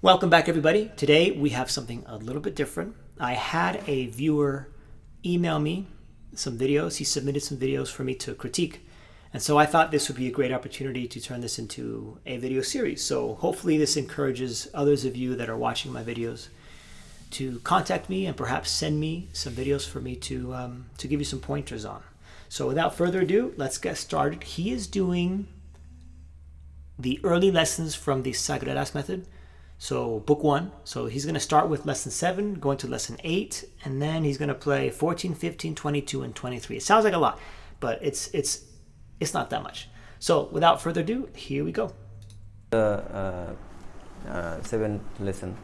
Welcome back, everybody. Today we have something a little bit different. I had a viewer email me some videos. He submitted some videos for me to critique. And so I thought this would be a great opportunity to turn this into a video series. So hopefully this encourages others of you that are watching my videos to contact me and perhaps send me some videos for me to give you some pointers on. So without further ado, let's get started. He is doing the early lessons from the Sagredas method. So book 1. So he's going to start with lesson 7, going to lesson 8, and then he's going to play 14, 15, 22, and 23. It sounds like a lot, but it's not that much. So without further ado, here we go. The 7th lesson.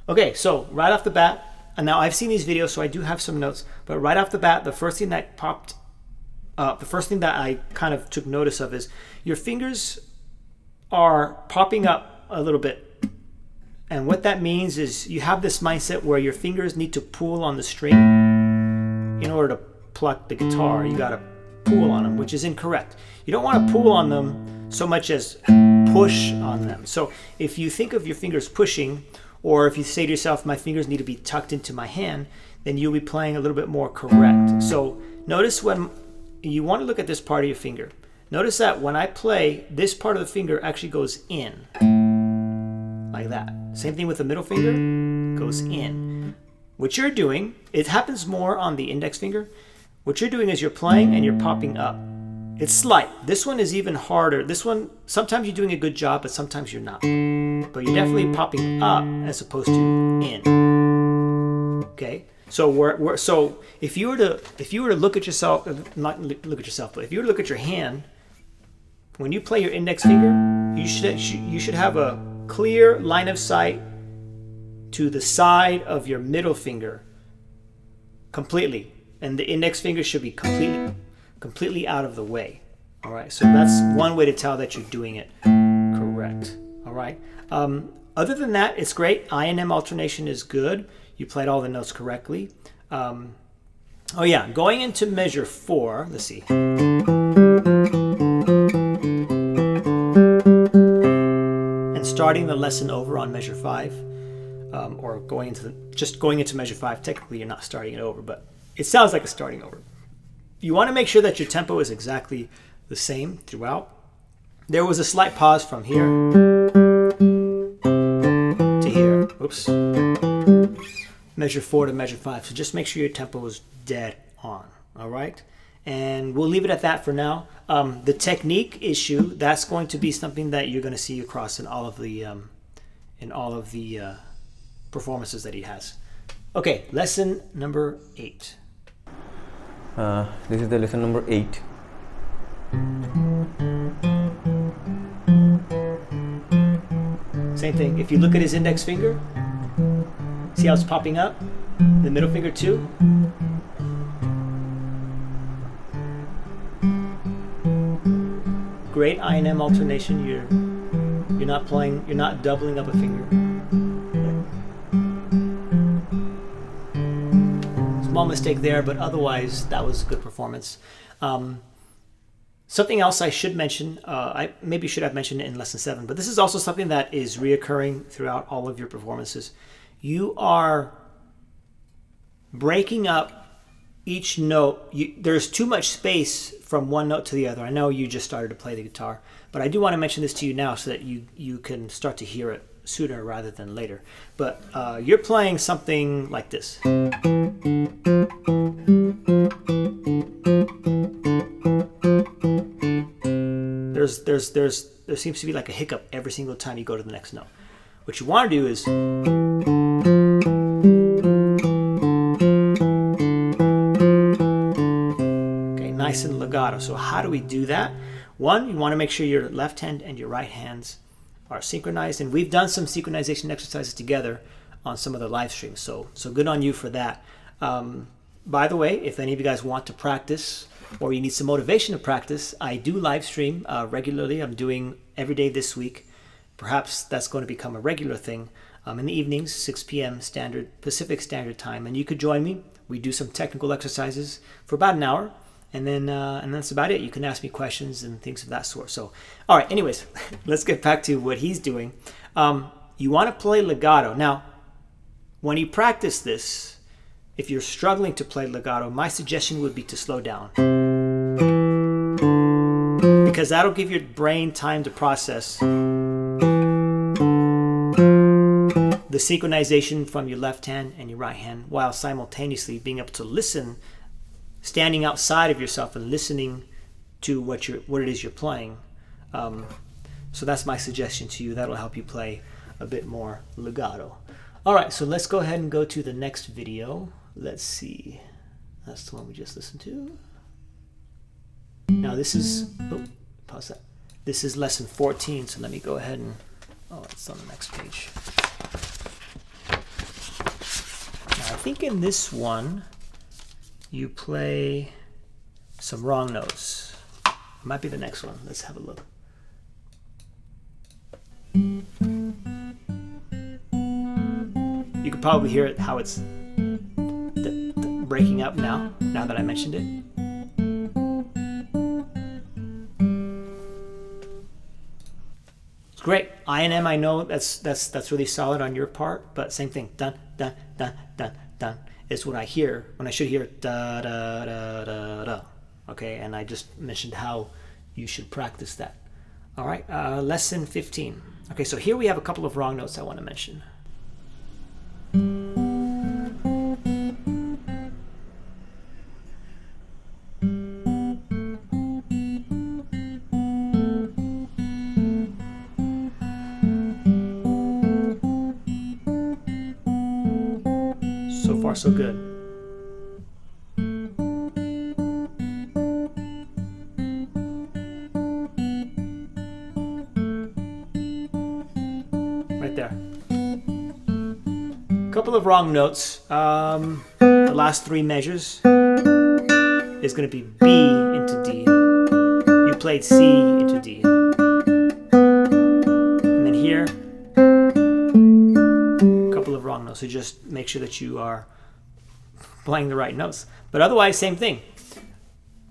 Okay, so right off the bat, and now I've seen these videos, so I do have some notes, but right off the bat, the first thing that popped up, the first thing that I kind of took notice of is your fingers are popping up a little bit. And what that means is you have this mindset where your fingers need to pull on the string in order to pluck the guitar. You got to pull on them, which is incorrect. You don't want to pull on them so much as push on them. So if you think of your fingers pushing, or if you say to yourself, my fingers need to be tucked into my hand, then you'll be playing a little bit more correct. So notice when you want to look at this part of your finger, notice that when I play, this part of the finger actually goes in, like that. Same thing with the middle finger, goes in. What you're doing, it happens more on the index finger. What you're doing is you're playing and you're popping up. It's slight. This one is even harder. This one, sometimes you're doing a good job, but sometimes you're not. But you're definitely popping up as opposed to in. Okay, so so if you were to look at yourself, not look at yourself, but if you were to look at your hand, when you play your index finger, you should have a clear line of sight to the side of your middle finger completely, and the index finger should be completely out of the way. All right, so that's one way to tell that you're doing it correct. All right. Other than that, it's great. I and M alternation is good. You played all the notes correctly. Oh yeah, going into measure 4. Let's see. And starting the lesson over on measure 5, or going into measure 5. Technically, you're not starting it over, but it sounds like it's starting over. You want to make sure that your tempo is exactly the same throughout. There was a slight pause from here to here. Oops. Measure 4 to measure 5. So just make sure your tempo is dead on. All right. And we'll leave it at that for now. The technique issue, that's going to be something that you're going to see across in all of the performances that he has. Okay, lesson number 8. This is the lesson number 8. Same thing. If you look at his index finger, see how it's popping up? The middle finger too. Great I and M alternation. You're not playing. You're not doubling up a finger. Small mistake there, but otherwise that was a good performance. Something else I should mention, I maybe should have mentioned it in lesson 7, but this is also something that is reoccurring throughout all of your performances. You are breaking up each note. There's too much space from one note to the other. I know you just started to play the guitar, but I do want to mention this to you now so that you can start to hear it sooner rather than later. But you're playing something like this. There seems to be like a hiccup every single time you go to the next note. What you want to do is nice and legato. So how do we do that? One, you want to make sure your left hand and your right hands are synchronized, and we've done some synchronization exercises together on some of the live streams. So good on you for that. By the way, if any of you guys want to practice or you need some motivation to practice, I do live stream regularly. I'm doing every day this week. Perhaps that's going to become a regular thing. in the evenings, 6 p.m. Pacific Standard Time, and you could join me. We do some technical exercises for about an hour, and then that's about it. You can ask me questions and things of that sort. So, all right. Anyways, let's get back to what he's doing. You want to play legato. Now, when you practice this, if you're struggling to play legato, my suggestion would be to slow down, because that'll give your brain time to process the synchronization from your left hand and your right hand, while simultaneously being able to listen, standing outside of yourself and listening to what it is you're playing. So that's my suggestion to you. That'll help you play a bit more legato. All right, so let's go ahead and go to the next video. Let's see. That's the one we just listened to. Now this is, pause that. This is lesson 14, so let me go ahead and, it's on the next page. Now I think in this one, you play some wrong notes. It might be the next one. Let's have a look. You could probably hear it, how it's breaking up now that I mentioned it. It's great. I and M, I know that's really solid on your part, but same thing. Dun, dun, dun, dun, dun is what I hear when I should hear da, da, da, da, da. Okay, and I just mentioned how you should practice that. All right, lesson 15. Okay, so here we have a couple of wrong notes I want to mention. So far, so good. Right there. Couple of wrong notes. The last three measures is going to be B into D. You played C into D. And then here, a couple of wrong notes. So just make sure that you are playing the right notes. But otherwise, same thing.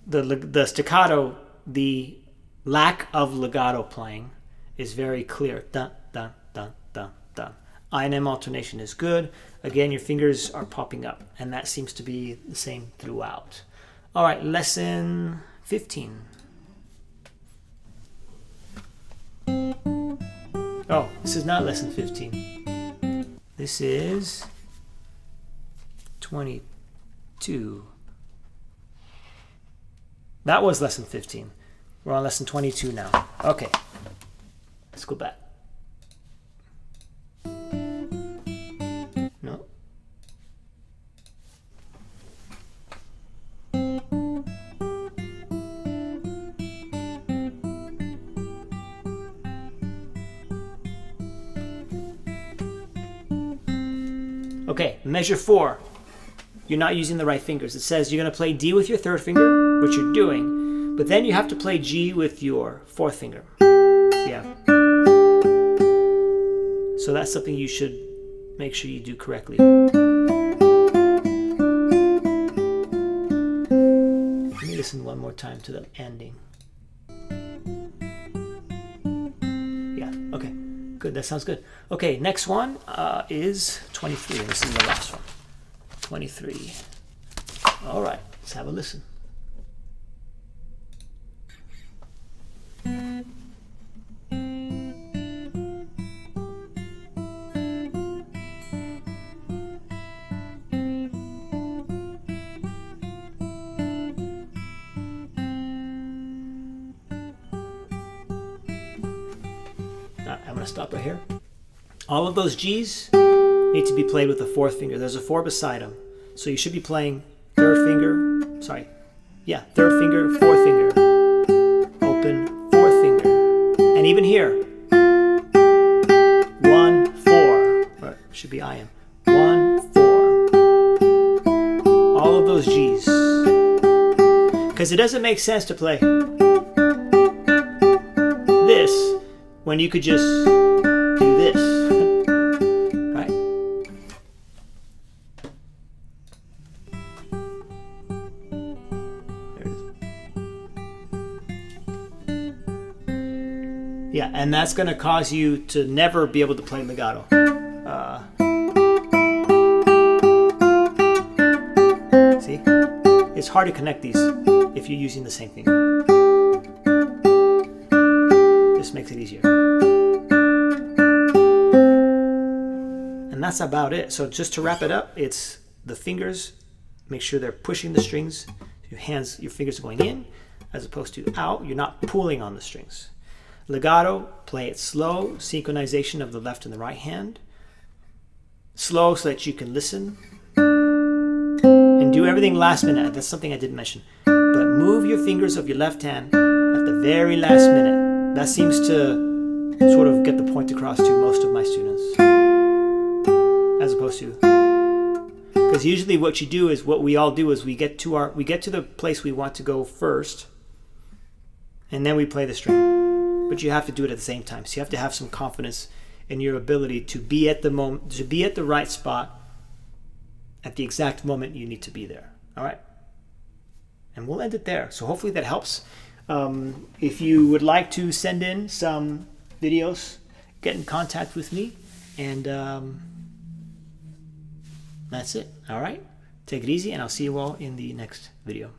The staccato, the lack of legato playing is very clear. Dun, dun, dun, dun, dun. I and M alternation is good. Again, your fingers are popping up, and that seems to be the same throughout. All right, lesson 15. Oh, this is not lesson 15. This is 22. That was lesson 15. We're on lesson 22 now. Okay, let's go back. No. Okay, measure 4. You're not using the right fingers. It says you're going to play D with your third finger, which you're doing, but then you have to play G with your fourth finger. Yeah. So that's something you should make sure you do correctly. Let me listen one more time to the ending. Yeah, okay, good, that sounds good. Okay, next one is 23, and this is the last one. 23. All right, let's have a listen. I'm going to stop right here. All of those G's need to be played with the fourth finger. There's a 4 beside them. So you should be playing third finger, third finger, fourth finger, open, fourth finger. And even here, 1, 4, or should be I am. 1, 4. All of those G's. Because it doesn't make sense to play this when you could just do this. And that's going to cause you to never be able to play legato. See? It's hard to connect these if you're using the same finger. This makes it easier. And that's about it. So just to wrap it up, it's the fingers, make sure they're pushing the strings. Your fingers are going in as opposed to out. You're not pulling on the strings. Legato, play it slow, synchronization of the left and the right hand. Slow so that you can listen. And do everything last minute. That's something I didn't mention. But move your fingers of your left hand at the very last minute. That seems to sort of get the point across to most of my students. As opposed to, because usually what you do is, what we all do is we get to the place we want to go first, and then we play the string. But you have to do it at the same time. So you have to have some confidence in your ability to be at the moment, to be at the right spot at the exact moment you need to be there. All right. And we'll end it there. So hopefully that helps. If you would like to send in some videos, get in contact with me, and that's it. All right. Take it easy, and I'll see you all in the next video.